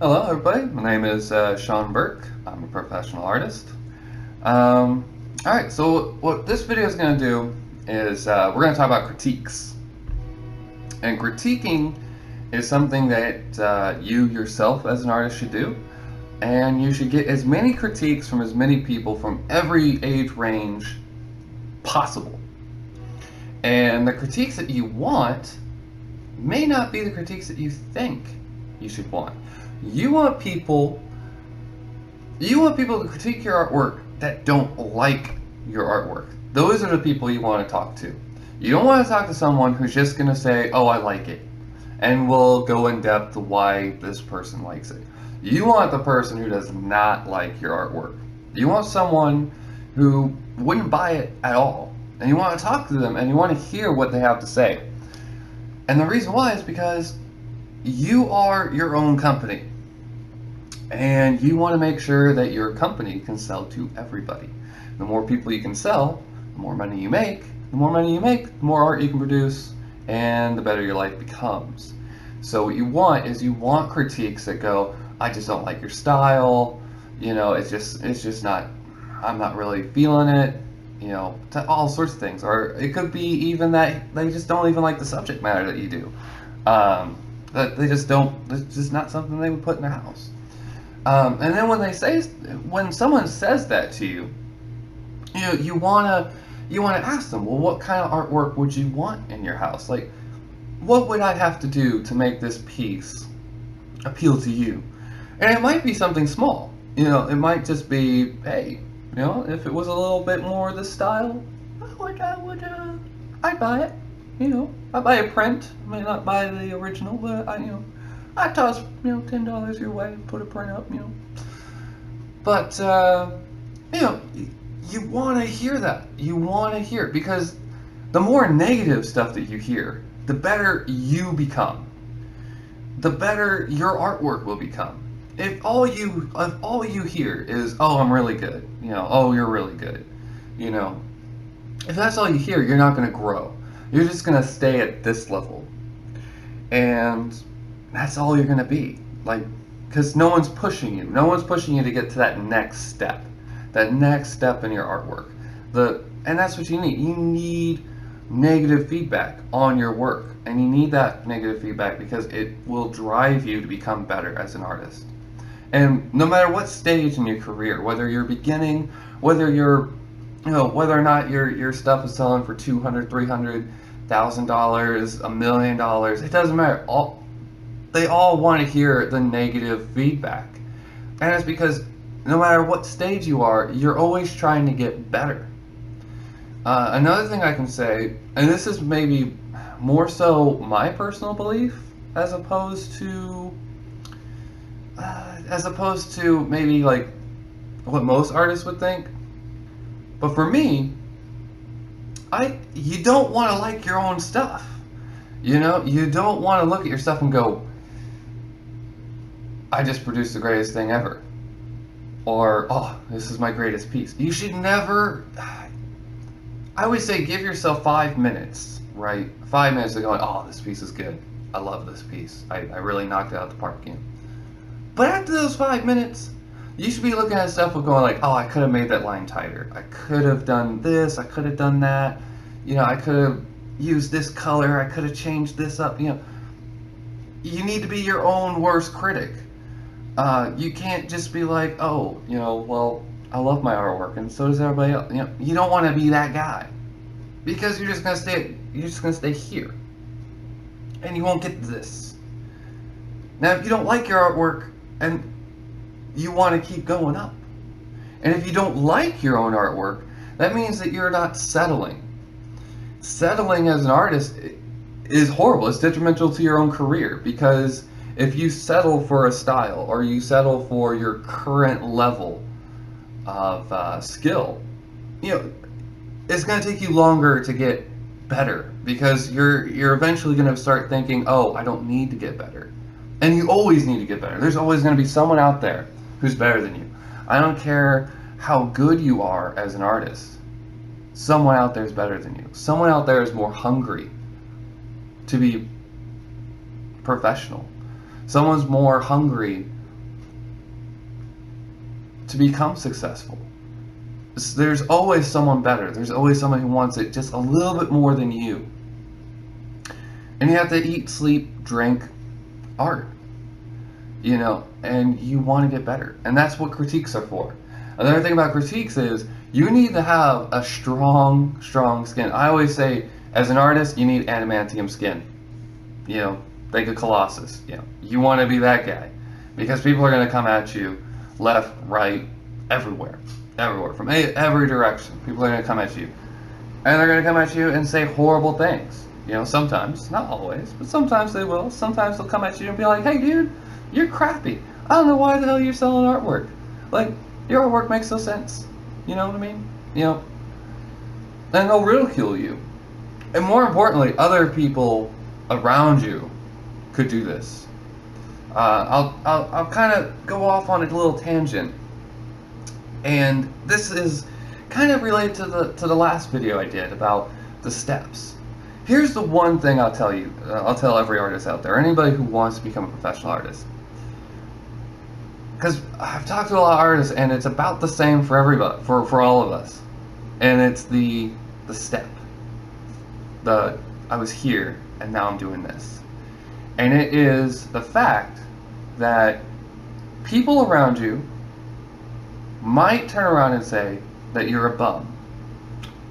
Hello, everybody. My name is Sean Burke. I'm a professional artist. Um, all right, so what this video is going to do is we're going to talk about critiques. And critiquing is something that you yourself as an artist should do. And you should get as many critiques from as many people from every age range possible. And the critiques that you want may not be the critiques that you think you should want. You want people to critique your artwork that don't like your artwork. Those are the people you want to talk to. You don't want to talk to someone who's just going to say, "Oh, I like it," and will go in depth to why this person likes it. You want the person who does not like your artwork. You want someone who wouldn't buy it at all. And you want to talk to them and you want to hear what they have to say. And the reason why is because you are your own company. And you want to make sure that your company can sell to everybody. The more people you can sell, the more money you make. The more money you make, the more art you can produce, and the better your life becomes. So what you want is critiques that go, "I just don't like your style, it's just not, I'm not really feeling it," all sorts of things. Or it could be even that they just don't even like the subject matter that you do. That they just don't, it's just not something they would put in their house. And then when someone says that to you, you wanna ask them, well, what kind of artwork would you want in your house? Like, what would I have to do to make this piece appeal to you? And it might be something small. It might just be, hey, if it was a little bit more this style, I'd buy it. I'd buy a print. I may not buy the original, but I'd toss, $10 your way and put a print up, But, you want to hear that. You want to hear it because the more negative stuff that you hear, the better you become. The better your artwork will become. If all you hear is, "Oh, I'm really good," "Oh, you're really good," if that's all you hear, you're not going to grow. You're just going to stay at this level. And that's all you're going to be. Because no one's pushing you. No one's pushing you to get to that next step. That next step in your artwork. And that's what you need. You need negative feedback on your work. And you need that negative feedback because it will drive you to become better as an artist. And no matter what stage in your career, whether you're beginning, whether you're, whether or not your stuff is selling for $200,000, $300,000, $1 million, it doesn't matter. They all want to hear the negative feedback. And it's because no matter what stage you are, you're always trying to get better. Another thing I can say, and this is maybe more so my personal belief as opposed to maybe like what most artists would think. But for me, you don't want to like your own stuff. You don't want to look at your stuff and go, "I just produced the greatest thing ever," or, "Oh, this is my greatest piece." You should never. I always say give yourself 5 minutes, right? 5 minutes of going, "Oh, this piece is good. I love this piece. I really knocked it out of the park again." But after those 5 minutes, you should be looking at stuff and going like, "Oh, I could have made that line tighter. I could have done this. I could have done that. I could have used this color. I could have changed this up." You need to be your own worst critic. You can't just be like, "Oh, well, I love my artwork and so does everybody else." You don't want to be that guy because you're just gonna stay here, and you won't get this. Now, if you don't like your artwork and you want to keep going up, and if you don't like your own artwork, that means that you're not settling. Settling as an artist is horrible. It's detrimental to your own career because if you settle for a style or you settle for your current level of skill, it's going to take you longer to get better because you're eventually going to start thinking, "Oh, I don't need to get better." And you always need to get better. There's always going to be someone out there who's better than you. I don't care how good you are as an artist. Someone out there is better than you. Someone out there is more hungry to be professional. Someone's more hungry to become successful. There's always someone better. There's always someone who wants it just a little bit more than you. And you have to eat, sleep, drink art, you know, and you want to get better. And that's what critiques are for. Another thing about critiques is you need to have a strong skin. I always say, as an artist, you need adamantium skin. You know, like a Colossus. You know, you want to be that guy. Because people are going to come at you left, right, everywhere, from every direction. People are going to come at you, and they're going to come at you and say horrible things. You know, sometimes, not always, but sometimes they will. Sometimes they'll come at you and be like, "Hey, dude, you're crappy. I don't know why the hell you're selling artwork. Like, your artwork makes no sense." You know what I mean? You know, and they'll ridicule you. And more importantly, other people around you could do this. I'll kind of go off on a little tangent, and this is kind of related to the last video I did about the steps. Here's the one thing I'll tell you. I'll tell every artist out there, anybody who wants to become a professional artist, because I've talked to a lot of artists, and it's about the same for everybody, for all of us, and it's the step. I was here, and now I'm doing this, and it is the fact that people around you might turn around and say that you're a bum,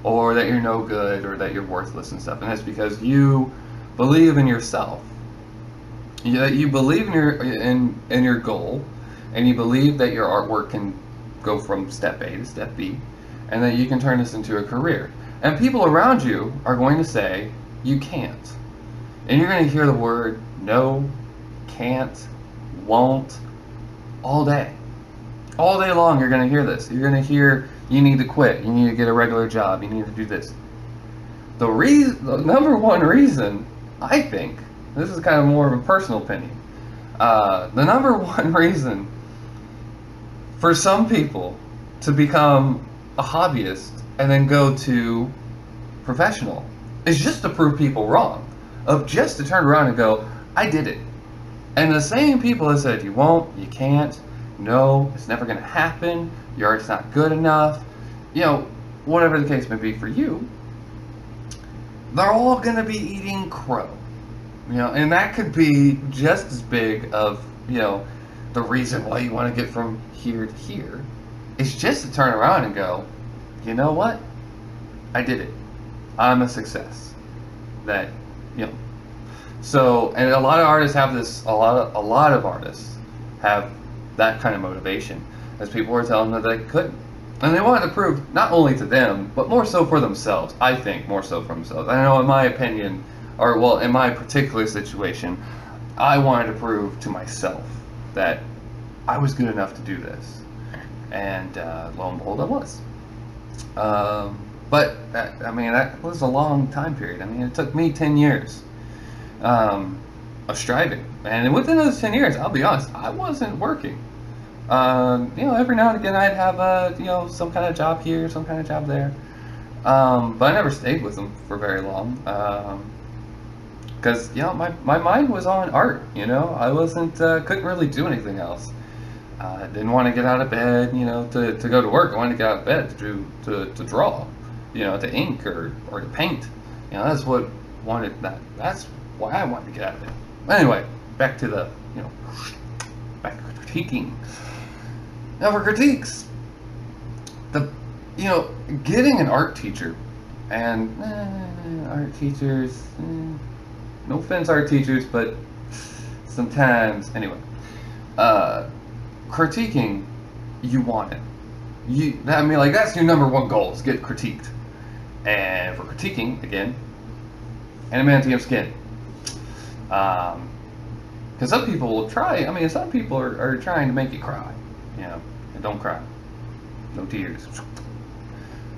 or that you're no good, or that you're worthless and stuff, and that's because you believe in yourself. You believe in your goal, and you believe that your artwork can go from step A to step B, and that you can turn this into a career. And people around you are going to say you can't, and you're going to hear the word no, can't, won't, all day long. You're going to hear this. You're going to hear you need to quit, you need to get a regular job, you need to do this. The number one reason, I think, this is kind of more of a personal opinion, the number one reason for some people to become a hobbyist and then go to professional is just to prove people wrong, of just to turn around and go, I did it. And the same people that said you won't, you can't, no, it's never going to happen, your art's not good enough, you know, whatever the case may be for you, they're all going to be eating crow. You know, and that could be just as big of, you know, the reason why you want to get from here to here is just to turn around and go, you know what? I did it. I'm a success. That, you know. So, and a lot of artists have this, a lot of artists have that kind of motivation, as people were telling them that they couldn't. And they wanted to prove, not only to them, but more so for themselves. I think more so for themselves. I know in my opinion, or well, in my particular situation, I wanted to prove to myself that I was good enough to do this. And lo and behold, I was. But, I mean, that was a long time period. I mean, it took me 10 years of striving. And within those 10 years, I'll be honest, I wasn't working. You know, every now and again I'd have you know, some kind of job here, some kind of job there. But I never stayed with them for very long. Because, you know, my mind was on art, you know. I wasn't, couldn't really do anything else. I didn't want to get out of bed, you know, to go to work. I wanted to get out of bed to draw, you know, to ink or to paint. You know, that's what wanted that. That's why I wanted to get out of bed. Anyway, back to the, you know, back to critiquing. Now for critiques, you know, getting an art teacher, and art teachers, no offense art teachers, but sometimes, anyway, critiquing, you want it. I mean, like, that's your number one goal, is get critiqued. And for critiquing, again, adamantium skin. Because some people will try, I mean, some people are trying to make you cry, you know, and don't cry. No tears.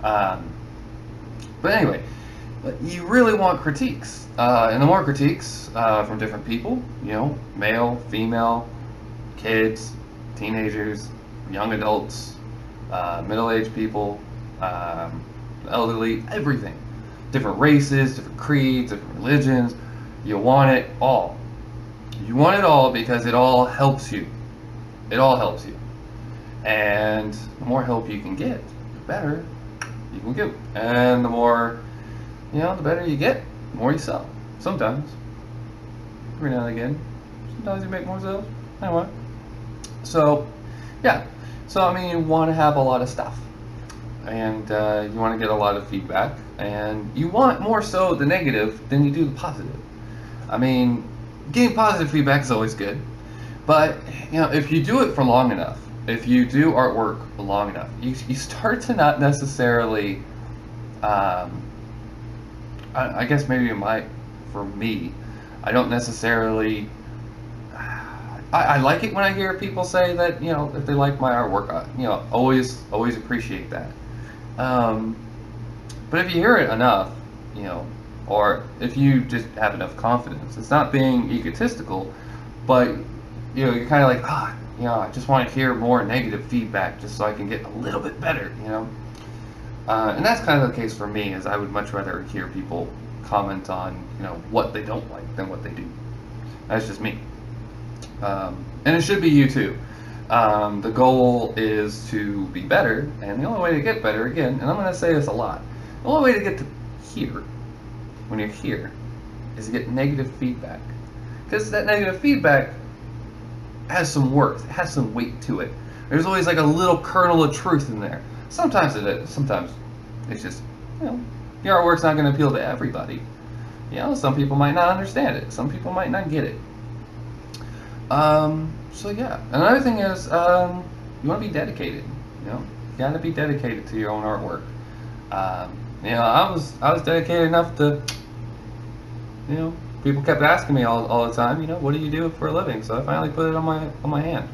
But anyway, you really want critiques. And the more critiques from different people, you know, male, female, kids, teenagers, young adults, middle-aged people, elderly, everything. Different races, different creeds, different religions. You want it all. You want it all because it all helps you. It all helps you. And the more help you can get, the better you can get. And the more, the better you get, the more you sell. Sometimes. Every now and again. Sometimes you make more sales. Anyway. So, yeah. So, I mean, you want to have a lot of stuff. And you want to get a lot of feedback. And you want more so the negative than you do the positive. I mean, getting positive feedback is always good. But, if you do it for long enough, if you do artwork for long enough, you start to not necessarily, I guess maybe for me, I don't necessarily, I like it when I hear people say that, if they like my artwork, always appreciate that. But if you hear it enough, or if you just have enough confidence, it's not being egotistical, but, you're kind of like, I just want to hear more negative feedback just so I can get a little bit better, And that's kind of the case for me, is I would much rather hear people comment on, what they don't like than what they do. That's just me. And it should be you too. The goal is to be better, and the only way to get better, again, and I'm going to say this a lot, the only way to get to here, when you're here, is to get negative feedback. Because that negative feedback has some worth, it has some weight to it. There's always like a little kernel of truth in there. Sometimes it is, sometimes it's just, your artwork's not going to appeal to everybody. Some people might not understand it, some people might not get it. So yeah, another thing is, you want to be dedicated, you gotta be dedicated to your own artwork. I was dedicated enough to, people kept asking me all the time, what do you do for a living? So I finally put it on my hand.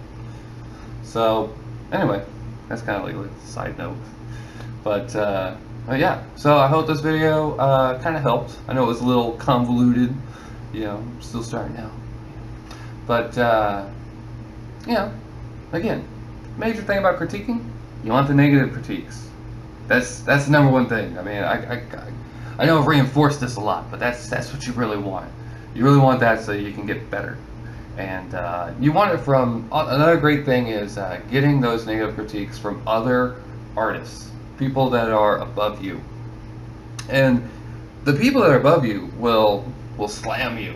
So anyway, that's kind of like a side note. But yeah, so I hope this video kind of helped. I know it was a little convoluted, I'm still starting out. But again, major thing about critiquing, you want the negative critiques. That's the number one thing. I mean, I know I've reinforced this a lot, but that's what you really want. You really want that so you can get better. And you want it from, another great thing is getting those negative critiques from other artists, people that are above you. And the people that are above you will slam you.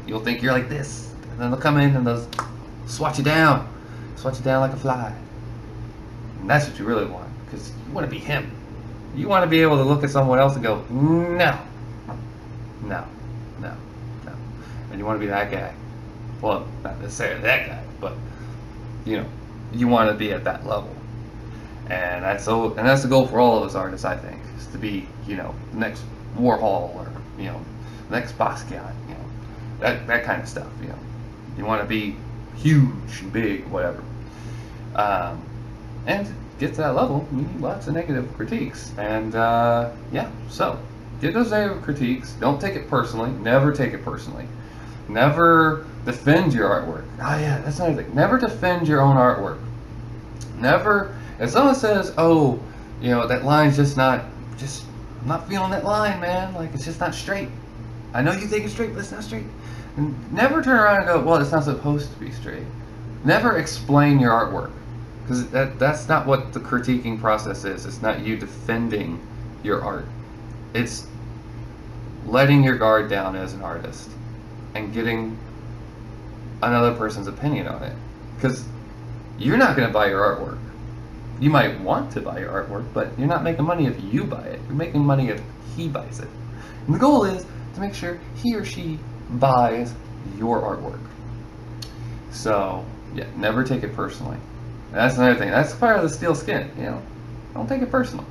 You'll think you're like this, and then they'll come in and they'll swat you down like a fly. And that's what you really want, because you want to be him. You want to be able to look at someone else and go, no. And you want to be that guy. Well, not necessarily that guy, but you want to be at that level. And that's the goal for all of us artists, I think, is to be, the next Warhol, or next Basquiat, that kind of stuff. You want to be huge and big, whatever. And to get to that level, you need lots of negative critiques. And yeah, so get those negative critiques. Don't take it personally. Never take it personally. Never defend your artwork. Oh yeah, that's another thing. Never defend your own artwork. Never. If someone says, "Oh, that line's I'm not feeling that line, man. Like, it's just not straight. I know you think it's straight, but it's not straight." And never turn around and go, "Well, it's not supposed to be straight." Never explain your artwork, because that's not what the critiquing process is. It's not you defending your art. It's letting your guard down as an artist and getting another person's opinion on it, because you're not going to buy your artwork. You might want to buy your artwork, but you're not making money if you buy it. You're making money if he buys it. And the goal is to make sure he or she buys your artwork. So yeah, never take it personally. And that's another thing. That's part of the steel skin. Don't take it personal.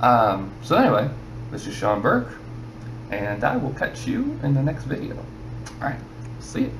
So anyway, this is Sean Burke, and I will catch you in the next video. All right, see you.